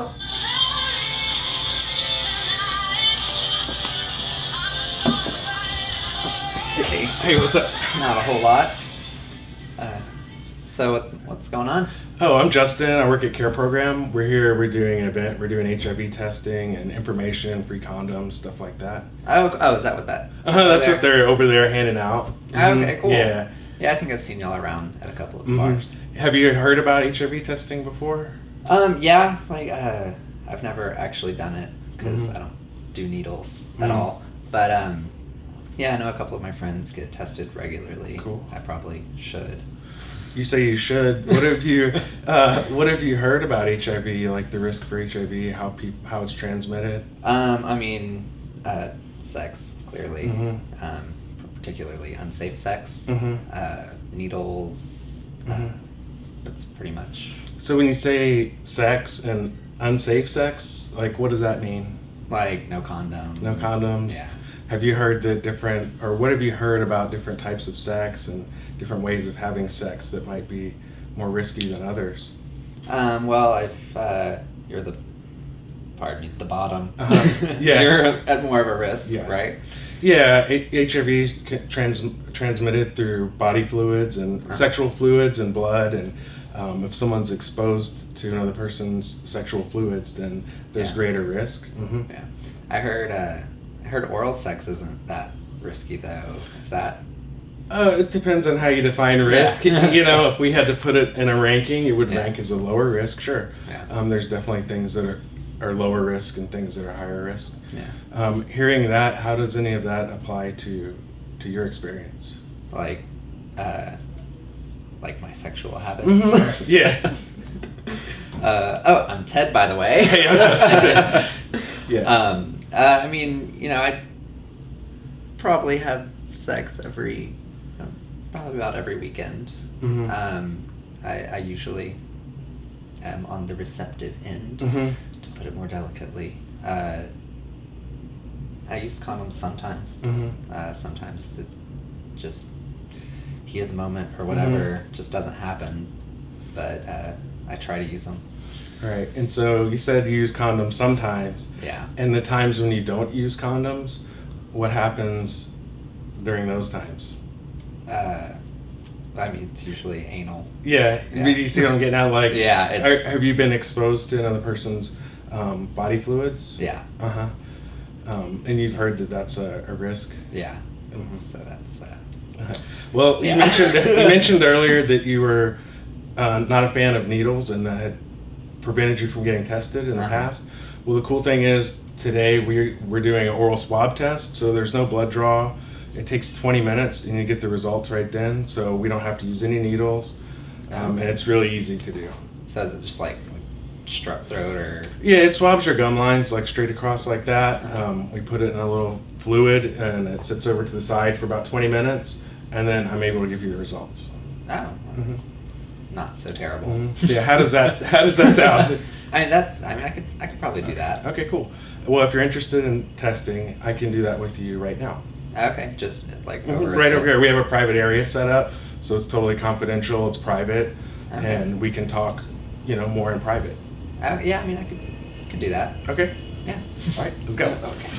Oh. Hey, what's up? Not a whole lot. So what's going on? Oh, I'm Justin. I work at Care Program. We're here. We're doing an event. We're doing HIV testing and information, free condoms, stuff like that. Oh, is that what that? That's what they're over there handing out. Okay, cool. Yeah. Yeah, I think I've seen y'all around at a couple of bars. Have you heard about HIV testing before? Yeah, I've never actually done it because I don't do needles at all. But yeah, I know a couple of my friends get tested regularly. Cool. I probably should. You say you should. What have you heard about HIV? Like the risk for HIV, how it's transmitted? Sex clearly, particularly unsafe sex, needles. That's pretty much. So when you say sex and unsafe sex, like what does that mean? Like no condom. No condoms. Yeah. Have you heard what have you heard about different types of sex and different ways of having sex that might be more risky than others? Well, if you're the bottom, Yeah. you're at more of a risk, Yeah. right? Yeah, HIV transmitted through body fluids and sexual fluids and blood, and if someone's exposed to another person's sexual fluids, then there's greater risk. Yeah, I heard oral sex isn't that risky though. Is that? It depends on how you define risk. Yeah. If we had to put it in a ranking, it would rank as a lower risk, sure. Yeah. There's definitely things that are lower risk and things that are higher risk. Yeah. Hearing that, how does any of that apply to your experience? Like my sexual habits. Yeah. I'm Ted, by the way. Hey, I'm Justin. Yeah. I probably have sex probably about every weekend. I usually am on the receptive end, to put it more delicately. I use condoms sometimes. Sometimes to just heat of the moment or whatever just doesn't happen, but I try to use them. Right. And so you said you use condoms sometimes. Yeah. And the times when you don't use condoms, what happens during those times? It's usually anal. Yeah. You see what I'm getting at? Like, have you been exposed to another person's body fluids? Yeah. And you've heard that that's a risk? Yeah. So that's... Well, you mentioned earlier that you were not a fan of needles and that had prevented you from getting tested in the past. Well, the cool thing is today we're doing an oral swab test, so there's no blood draw. It takes 20 minutes and you get the results right then, so we don't have to use any needles, and it's really easy to do. So is it just like strep throat or? Yeah, it swabs your gum lines like straight across like that. We put it in a little fluid and it sits over to the side for about 20 minutes, and then I'm able to give you the results. Oh, that's not so terrible. Yeah, how does that sound? I could probably do that. Okay, cool. Well, if you're interested in testing, I can do that with you right now. Okay, just like right over here. We have a private area set up, so it's totally confidential. It's private, and we can talk, more in private. I could do that. Okay. Yeah. All right, let's go. Okay.